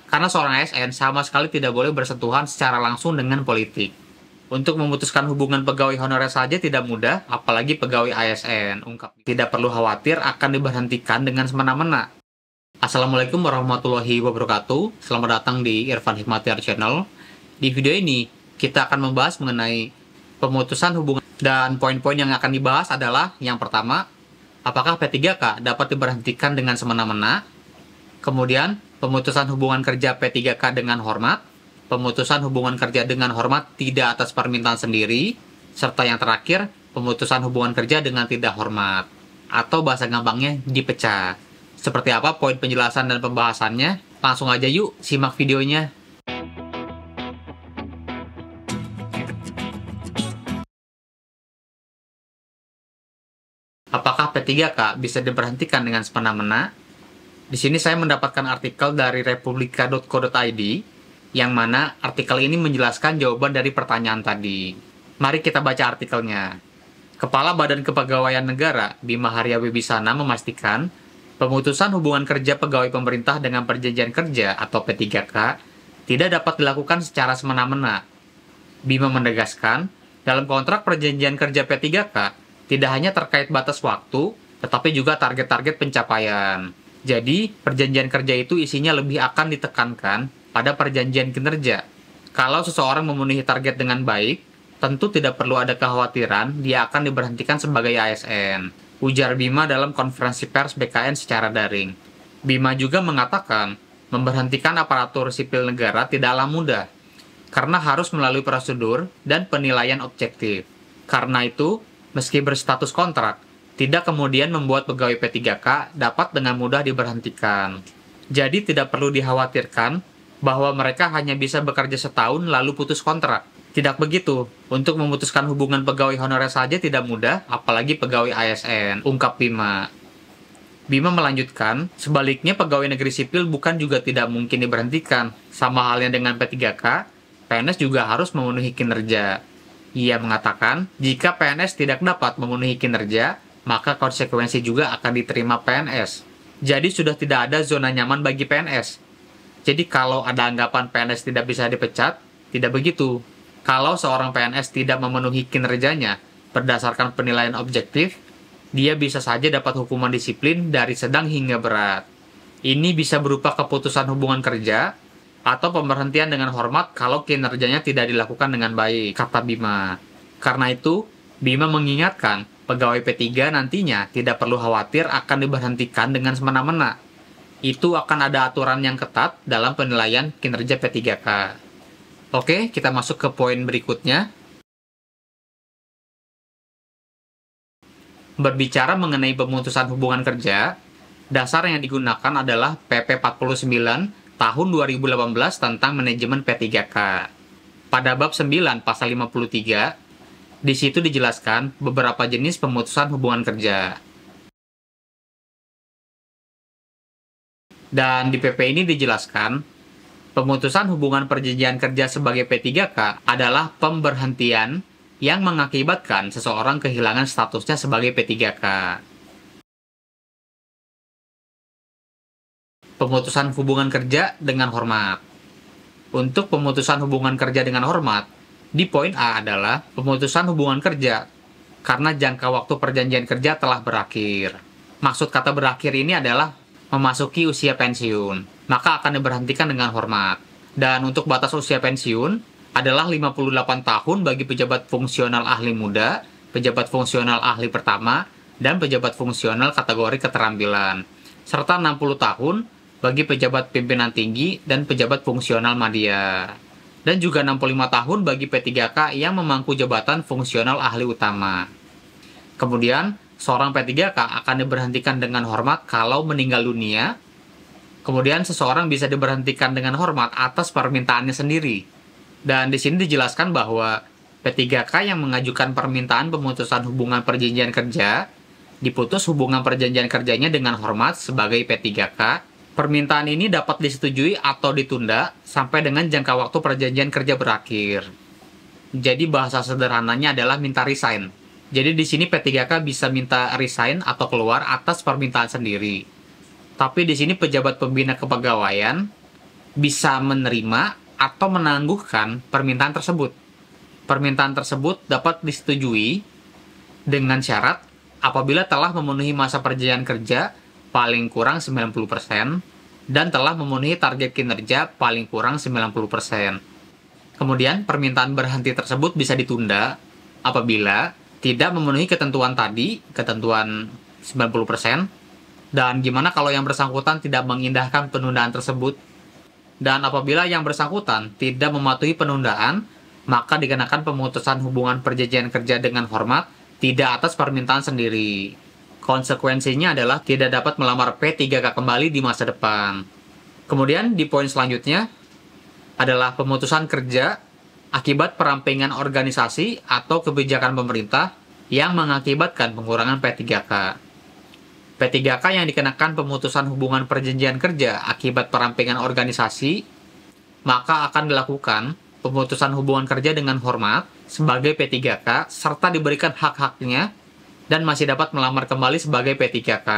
Karena seorang ASN sama sekali tidak boleh bersentuhan secara langsung dengan politik. Untuk memutuskan hubungan pegawai honorer saja tidak mudah, apalagi pegawai ASN, ungkap. Tidak perlu khawatir akan diberhentikan dengan semena-mena. Assalamualaikum warahmatullahi wabarakatuh. Selamat datang di Irfan Hikmatyar Channel. Di video ini, kita akan membahas mengenai pemutusan hubungan. Dan poin-poin yang akan dibahas adalah, yang pertama, apakah P3K dapat diberhentikan dengan semena-mena? Kemudian, pemutusan hubungan kerja P3K dengan hormat, pemutusan hubungan kerja dengan hormat tidak atas permintaan sendiri, serta yang terakhir, pemutusan hubungan kerja dengan tidak hormat, atau bahasa gampangnya dipecat. Seperti apa poin penjelasan dan pembahasannya? Langsung aja yuk, simak videonya. Apakah P3K bisa diberhentikan dengan semena-mena? Di sini saya mendapatkan artikel dari republika.co.id, yang mana artikel ini menjelaskan jawaban dari pertanyaan tadi. Mari kita baca artikelnya. Kepala Badan Kepegawaian Negara, Bima Arya Wibisana memastikan, pemutusan hubungan kerja pegawai pemerintah dengan perjanjian kerja atau P3K tidak dapat dilakukan secara semena-mena. Bima menegaskan, dalam kontrak perjanjian kerja P3K, tidak hanya terkait batas waktu, tetapi juga target-target pencapaian. Jadi, perjanjian kerja itu isinya lebih akan ditekankan pada perjanjian kinerja. Kalau seseorang memenuhi target dengan baik, tentu tidak perlu ada kekhawatiran dia akan diberhentikan sebagai ASN, ujar Bima dalam konferensi pers BKN secara daring. Bima juga mengatakan, memberhentikan aparatur sipil negara tidaklah mudah, karena harus melalui prosedur dan penilaian objektif. Karena itu, meski berstatus kontrak, tidak kemudian membuat pegawai P3K dapat dengan mudah diberhentikan. Jadi tidak perlu dikhawatirkan bahwa mereka hanya bisa bekerja setahun lalu putus kontrak. Tidak begitu. Untuk memutuskan hubungan pegawai honorer saja tidak mudah, apalagi pegawai ASN, ungkap Bima. Bima melanjutkan, sebaliknya pegawai negeri sipil bukan juga tidak mungkin diberhentikan. Sama halnya dengan P3K, PNS juga harus memenuhi kinerja. Ia mengatakan, jika PNS tidak dapat memenuhi kinerja, maka konsekuensi juga akan diterima PNS. Jadi sudah tidak ada zona nyaman bagi PNS. Jadi kalau ada anggapan PNS tidak bisa dipecat, tidak begitu. Kalau seorang PNS tidak memenuhi kinerjanya berdasarkan penilaian objektif, dia bisa saja dapat hukuman disiplin dari sedang hingga berat. Ini bisa berupa keputusan hubungan kerja atau pemberhentian dengan hormat kalau kinerjanya tidak dilakukan dengan baik, kata Bima. Karena itu, Bima mengingatkan pegawai P3 nantinya tidak perlu khawatir akan diberhentikan dengan semena-mena. Itu akan ada aturan yang ketat dalam penilaian kinerja P3K. Oke, kita masuk ke poin berikutnya. Berbicara mengenai pemutusan hubungan kerja, dasar yang digunakan adalah PP 49 tahun 2018 tentang manajemen P3K. Pada bab 9 pasal 53, di situ dijelaskan beberapa jenis pemutusan hubungan kerja. Dan di PP ini dijelaskan, pemutusan hubungan perjanjian kerja sebagai P3K adalah pemberhentian yang mengakibatkan seseorang kehilangan statusnya sebagai P3K. Pemutusan hubungan kerja dengan hormat. Untuk pemutusan hubungan kerja dengan hormat, di poin A adalah pemutusan hubungan kerja karena jangka waktu perjanjian kerja telah berakhir. Maksud kata berakhir ini adalah memasuki usia pensiun, maka akan diberhentikan dengan hormat. Dan untuk batas usia pensiun adalah 58 tahun bagi pejabat fungsional ahli muda, pejabat fungsional ahli pertama, dan pejabat fungsional kategori keterampilan, serta 60 tahun bagi pejabat pimpinan tinggi dan pejabat fungsional madya. Dan juga 65 tahun bagi P3K yang memangku jabatan fungsional ahli utama. Kemudian, seorang P3K akan diberhentikan dengan hormat kalau meninggal dunia. Kemudian seseorang bisa diberhentikan dengan hormat atas permintaannya sendiri. Dan di sini dijelaskan bahwa P3K yang mengajukan permintaan pemutusan hubungan perjanjian kerja, diputus hubungan perjanjian kerjanya dengan hormat sebagai P3K. Permintaan ini dapat disetujui atau ditunda sampai dengan jangka waktu perjanjian kerja berakhir. Jadi bahasa sederhananya adalah minta resign. Jadi di sini P3K bisa minta resign atau keluar atas permintaan sendiri. Tapi di sini pejabat pembina kepegawaian bisa menerima atau menangguhkan permintaan tersebut. Permintaan tersebut dapat disetujui dengan syarat apabila telah memenuhi masa perjanjian kerja paling kurang 90% dan telah memenuhi target kinerja paling kurang 90%. Kemudian, permintaan berhenti tersebut bisa ditunda apabila tidak memenuhi ketentuan tadi, ketentuan 90%, dan gimana kalau yang bersangkutan tidak mengindahkan penundaan tersebut. Dan apabila yang bersangkutan tidak mematuhi penundaan, maka dikenakan pemutusan hubungan perjanjian kerja dengan hormat, tidak atas permintaan sendiri. Konsekuensinya adalah tidak dapat melamar P3K kembali di masa depan. Kemudian di poin selanjutnya adalah pemutusan kerja akibat perampengan organisasi atau kebijakan pemerintah yang mengakibatkan pengurangan P3K. P3K yang dikenakan pemutusan hubungan perjanjian kerja akibat perampengan organisasi, maka akan dilakukan pemutusan hubungan kerja dengan hormat sebagai P3K serta diberikan hak-haknya dan masih dapat melamar kembali sebagai P3K.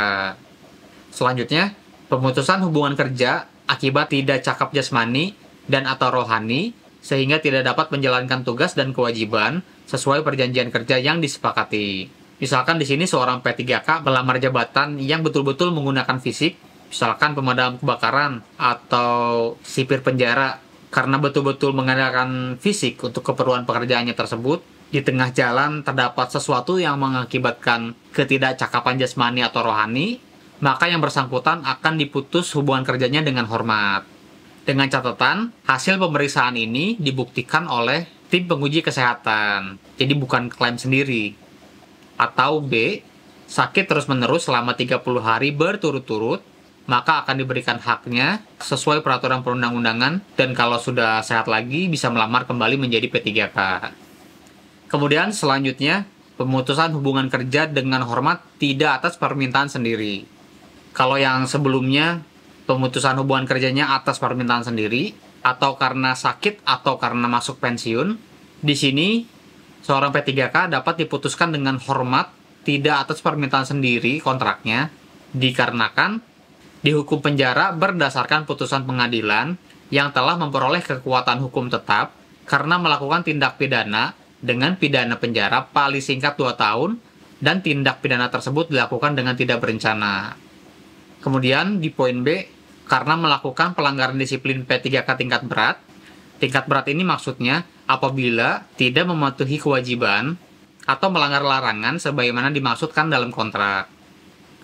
Selanjutnya, pemutusan hubungan kerja akibat tidak cakap jasmani dan atau rohani sehingga tidak dapat menjalankan tugas dan kewajiban sesuai perjanjian kerja yang disepakati. Misalkan di sini seorang P3K melamar jabatan yang betul-betul menggunakan fisik, misalkan pemadam kebakaran atau sipir penjara, karena betul-betul mengandalkan fisik untuk keperluan pekerjaannya tersebut. Di tengah jalan terdapat sesuatu yang mengakibatkan ketidakcakapan jasmani atau rohani, maka yang bersangkutan akan diputus hubungan kerjanya dengan hormat. Dengan catatan, hasil pemeriksaan ini dibuktikan oleh tim penguji kesehatan, jadi bukan klaim sendiri. Atau B, sakit terus-menerus selama 30 hari berturut-turut, maka akan diberikan haknya sesuai peraturan perundang-undangan, dan kalau sudah sehat lagi bisa melamar kembali menjadi P3K. Kemudian selanjutnya, pemutusan hubungan kerja dengan hormat tidak atas permintaan sendiri. Kalau yang sebelumnya, pemutusan hubungan kerjanya atas permintaan sendiri, atau karena sakit atau karena masuk pensiun, di sini seorang P3K dapat diputuskan dengan hormat tidak atas permintaan sendiri kontraknya, dikarenakan dihukum penjara berdasarkan putusan pengadilan yang telah memperoleh kekuatan hukum tetap karena melakukan tindak pidana dengan pidana penjara paling singkat 2 tahun dan tindak pidana tersebut dilakukan dengan tidak berencana. Kemudian di poin B, karena melakukan pelanggaran disiplin P3K tingkat berat. Tingkat berat ini maksudnya apabila tidak mematuhi kewajiban atau melanggar larangan sebagaimana dimaksudkan dalam kontrak.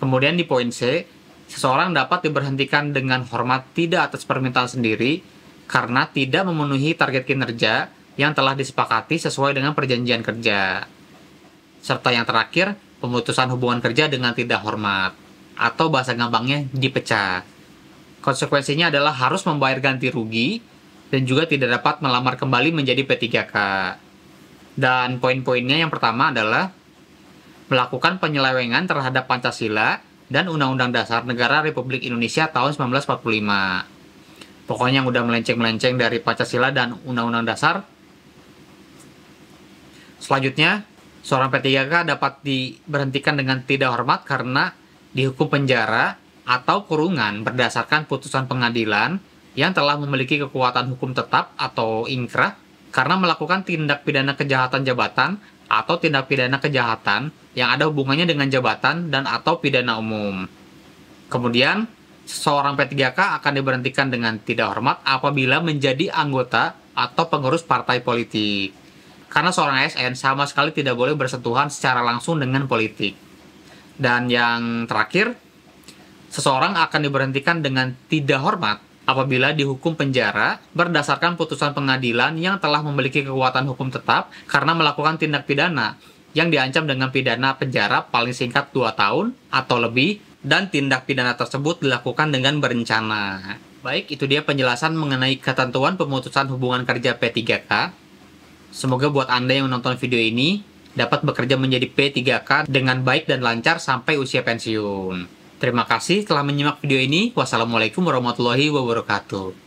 Kemudian di poin C, seseorang dapat diberhentikan dengan hormat tidak atas permintaan sendiri karena tidak memenuhi target kinerja yang telah disepakati sesuai dengan perjanjian kerja. Serta yang terakhir, pemutusan hubungan kerja dengan tidak hormat, atau bahasa gampangnya dipecat. Konsekuensinya adalah harus membayar ganti rugi dan juga tidak dapat melamar kembali menjadi P3K. Dan poin-poinnya yang pertama adalah melakukan penyelewengan terhadap Pancasila dan Undang-Undang Dasar Negara Republik Indonesia tahun 1945. Pokoknya yang udah melenceng-melenceng dari Pancasila dan Undang-Undang Dasar. Selanjutnya, seorang P3K dapat diberhentikan dengan tidak hormat karena dihukum penjara atau kurungan berdasarkan putusan pengadilan yang telah memiliki kekuatan hukum tetap atau ingkrah karena melakukan tindak pidana kejahatan jabatan atau tindak pidana kejahatan yang ada hubungannya dengan jabatan dan atau pidana umum. Kemudian, seorang P3K akan diberhentikan dengan tidak hormat apabila menjadi anggota atau pengurus partai politik. Karena seorang ASN sama sekali tidak boleh bersentuhan secara langsung dengan politik. Dan yang terakhir, seseorang akan diberhentikan dengan tidak hormat apabila dihukum penjara berdasarkan putusan pengadilan yang telah memiliki kekuatan hukum tetap karena melakukan tindak pidana yang diancam dengan pidana penjara paling singkat 2 tahun atau lebih dan tindak pidana tersebut dilakukan dengan berencana. Baik, itu dia penjelasan mengenai ketentuan pemutusan hubungan kerja P3K. Semoga buat Anda yang menonton video ini dapat bekerja menjadi P3K dengan baik dan lancar sampai usia pensiun. Terima kasih telah menyimak video ini. Wassalamualaikum warahmatullahi wabarakatuh.